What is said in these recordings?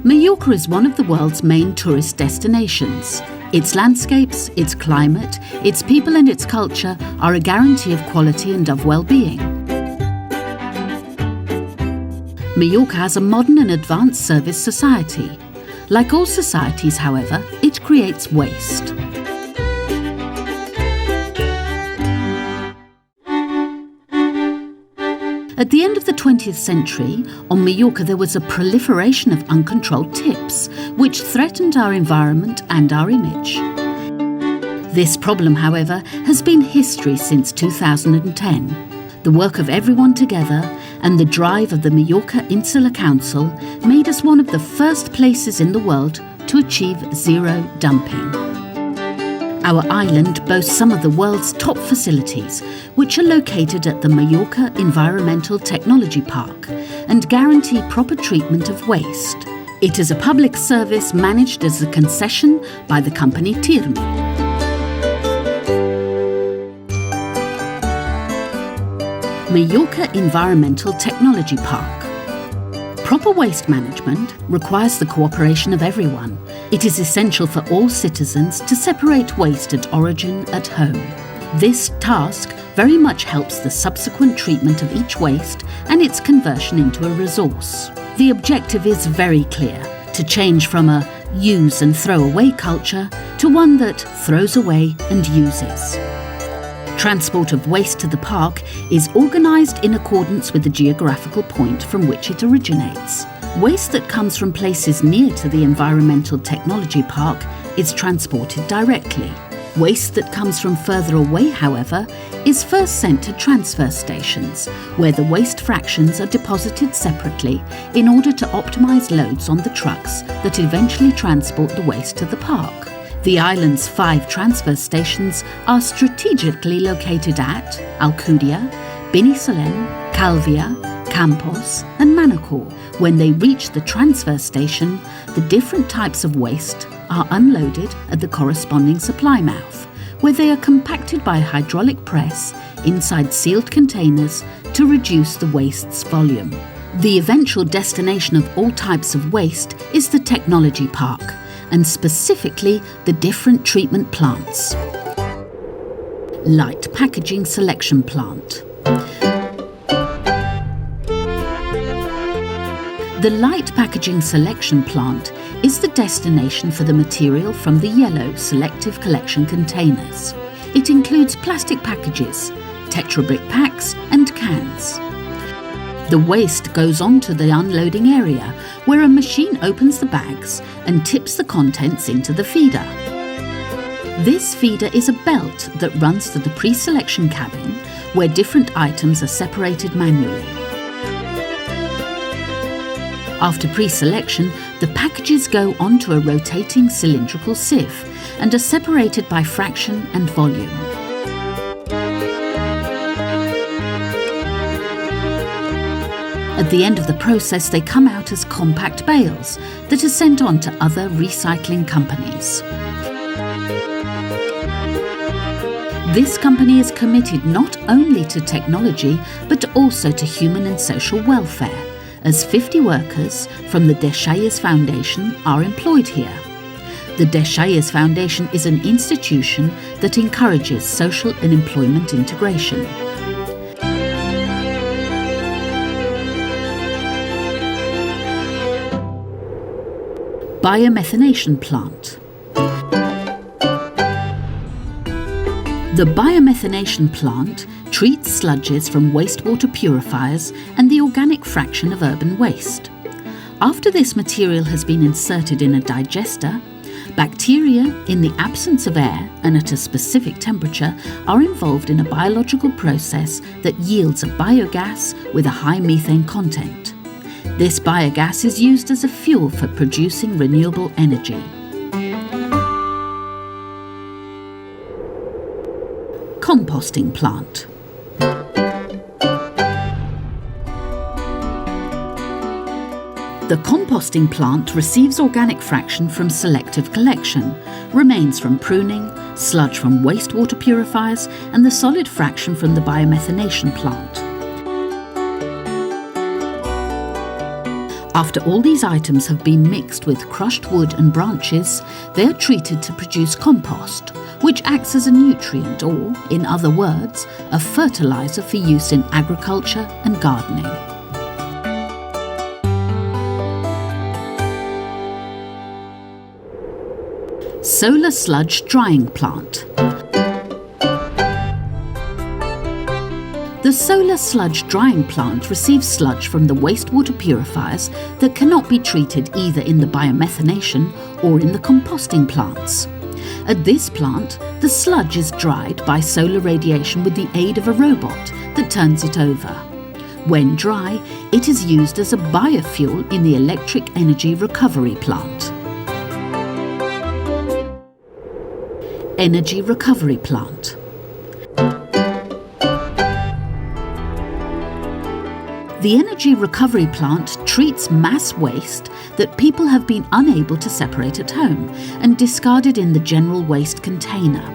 Mallorca is one of the world's main tourist destinations. Its landscapes, its climate, its people and its culture are a guarantee of quality and of well-being. Mallorca has a modern and advanced service society. Like all societies, however, it creates waste. At the end of the 20th century, on Mallorca there was a proliferation of uncontrolled tips, which threatened our environment and our image. This problem, however, has been history since 2010. The work of everyone together and the drive of the Mallorca Insular Council made us one of the first places in the world to achieve zero dumping. Our island boasts some of the world's top facilities, which are located at the Mallorca Environmental Technology Park and guarantee proper treatment of waste. It is a public service managed as a concession by the company TIRME. Mallorca Environmental Technology Park. Proper waste management requires the cooperation of everyone. It is essential for all citizens to separate waste at origin at home. This task very much helps the subsequent treatment of each waste and its conversion into a resource. The objective is very clear: to change from a use and throw away culture to one that throws away and uses. Transport of waste to the park is organised in accordance with the geographical point from which it originates. Waste that comes from places near to the Environmental Technology Park is transported directly. Waste that comes from further away, however, is first sent to transfer stations, where the waste fractions are deposited separately in order to optimise loads on the trucks that eventually transport the waste to the park. The island's 5 transfer stations are strategically located at Alcudia, Binissalem, Calvia, Campos and Manacor. When they reach the transfer station, the different types of waste are unloaded at the corresponding supply mouth, where they are compacted by hydraulic press inside sealed containers to reduce the waste's volume. The eventual destination of all types of waste is the technology park, and specifically the different treatment plants. Light Packaging Selection Plant. The Light Packaging Selection Plant is the destination for the material from the yellow selective collection containers. It includes plastic packages, Tetra Brick packs and cans. The waste goes on to the unloading area, where a machine opens the bags and tips the contents into the feeder. This feeder is a belt that runs to the pre-selection cabin, where different items are separated manually. After pre-selection, the packages go onto a rotating cylindrical sieve and are separated by fraction and volume. At the end of the process, they come out as compact bales that are sent on to other recycling companies. This company is committed not only to technology, but also to human and social welfare, as 50 workers from the Deixalles Foundation are employed here. The Deixalles Foundation is an institution that encourages social and employment integration. Biomethanation plant. The biomethanation plant treats sludges from wastewater purifiers and the organic fraction of urban waste. After this material has been inserted in a digester, bacteria, in the absence of air and at a specific temperature, are involved in a biological process that yields a biogas with a high methane content. This biogas is used as a fuel for producing renewable energy. Composting plant. The composting plant receives organic fraction from selective collection, remains from pruning, sludge from wastewater purifiers, and the solid fraction from the biomethanation plant. After all these items have been mixed with crushed wood and branches, they are treated to produce compost, which acts as a nutrient or, in other words, a fertiliser for use in agriculture and gardening. Solar sludge drying plant. The solar sludge drying plant receives sludge from the wastewater purifiers that cannot be treated either in the biomethanation or in the composting plants. At this plant, the sludge is dried by solar radiation with the aid of a robot that turns it over. When dry, it is used as a biofuel in the electric energy recovery plant. Energy recovery plant. The energy recovery plant treats mass waste that people have been unable to separate at home and discarded in the general waste container.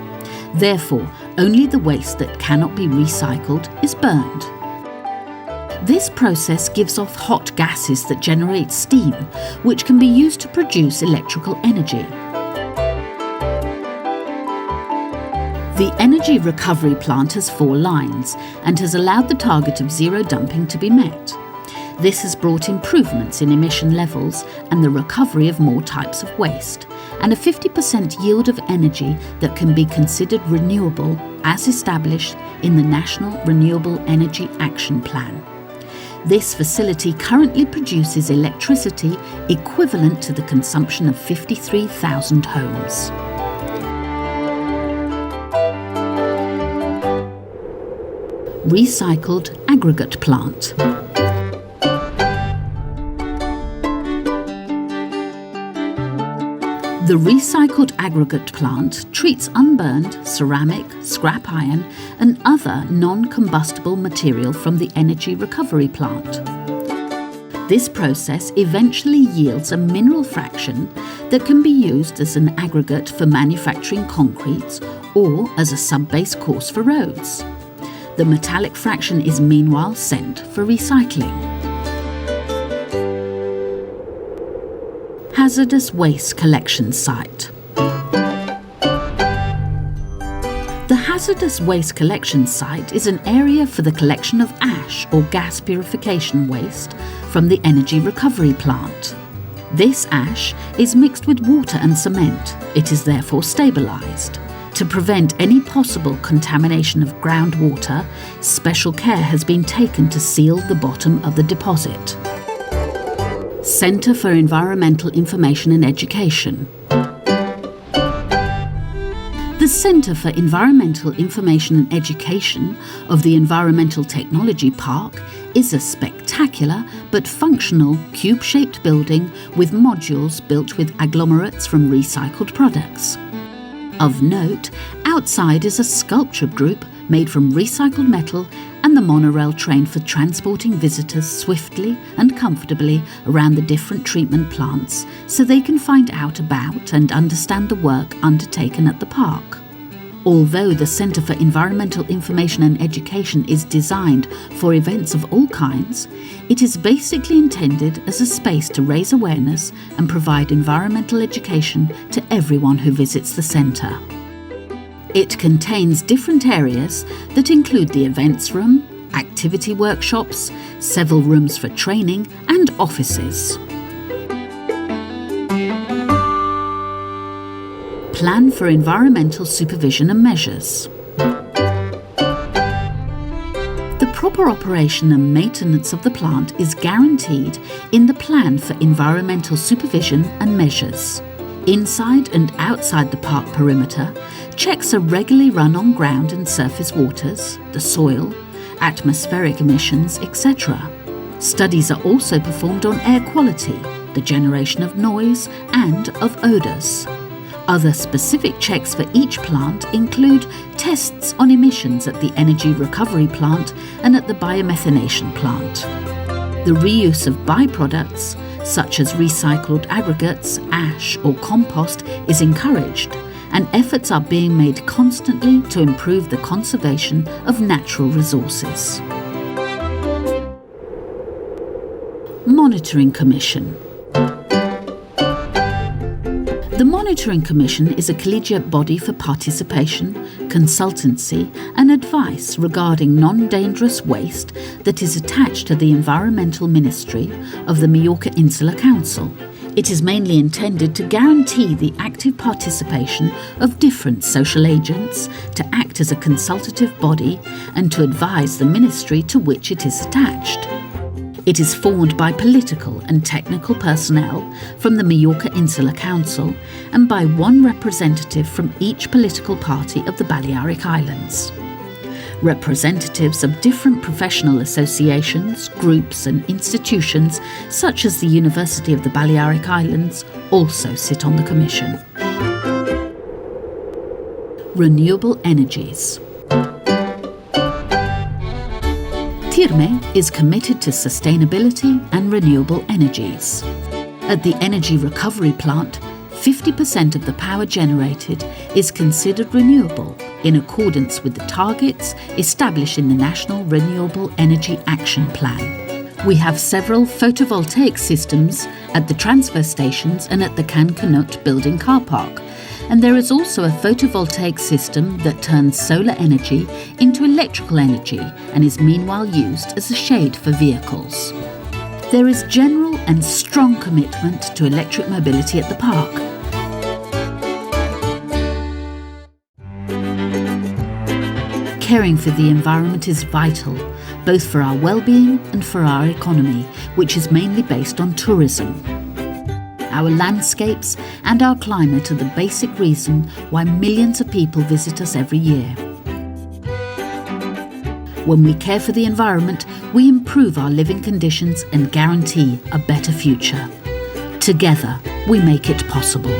Therefore, only the waste that cannot be recycled is burned. This process gives off hot gases that generate steam, which can be used to produce electrical energy. The energy recovery plant has 4 lines and has allowed the target of zero dumping to be met. This has brought improvements in emission levels and the recovery of more types of waste, and a 50% yield of energy that can be considered renewable as established in the National Renewable Energy Action Plan. This facility currently produces electricity equivalent to the consumption of 53,000 homes. Recycled aggregate plant. The recycled aggregate plant treats unburned ceramic, scrap iron and other non-combustible material from the energy recovery plant. This process eventually yields a mineral fraction that can be used as an aggregate for manufacturing concretes or as a sub-base course for roads. The metallic fraction is meanwhile sent for recycling. Hazardous waste collection site. The hazardous waste collection site is an area for the collection of ash or gas purification waste from the energy recovery plant. This ash is mixed with water and cement. It is therefore stabilised. To prevent any possible contamination of groundwater, special care has been taken to seal the bottom of the deposit. Centre for Environmental Information and Education. The Centre for Environmental Information and Education of the Environmental Technology Park is a spectacular but functional cube-shaped building with modules built with agglomerates from recycled products. Of note, outside is a sculpture group made from recycled metal and the monorail train for transporting visitors swiftly and comfortably around the different treatment plants so they can find out about and understand the work undertaken at the park. Although the Centre for Environmental Information and Education is designed for events of all kinds, it is basically intended as a space to raise awareness and provide environmental education to everyone who visits the centre. It contains different areas that include the events room, activity workshops, several rooms for training and offices. Plan for environmental supervision and measures. The proper operation and maintenance of the plant is guaranteed in the Plan for Environmental Supervision and Measures. Inside and outside the park perimeter, checks are regularly run on ground and surface waters, the soil, atmospheric emissions, etc. Studies are also performed on air quality, the generation of noise and of odours. Other specific checks for each plant include tests on emissions at the energy recovery plant and at the biomethanation plant. The reuse of byproducts, such as recycled aggregates, ash or compost, is encouraged, and efforts are being made constantly to improve the conservation of natural resources. Monitoring Commission. The Monitoring Commission is a collegiate body for participation, consultancy and advice regarding non-dangerous waste that is attached to the Environmental Ministry of the Mallorca Insular Council. It is mainly intended to guarantee the active participation of different social agents, to act as a consultative body and to advise the ministry to which it is attached. It is formed by political and technical personnel from the Mallorca Insular Council and by one representative from each political party of the Balearic Islands. Representatives of different professional associations, groups and institutions, such as the University of the Balearic Islands, also sit on the Commission. Renewable energies. TIRME is committed to sustainability and renewable energies. At the energy recovery plant, 50% of the power generated is considered renewable in accordance with the targets established in the National Renewable Energy Action Plan. We have several photovoltaic systems at the transfer stations and at the Can Canut building car park, and there is also a photovoltaic system that turns solar energy into electrical energy and is meanwhile used as a shade for vehicles. There is general and strong commitment to electric mobility at the park. Caring for the environment is vital, both for our well-being and for our economy, which is mainly based on tourism. Our landscapes and our climate are the basic reason why millions of people visit us every year. When we care for the environment, we improve our living conditions and guarantee a better future. Together, we make it possible.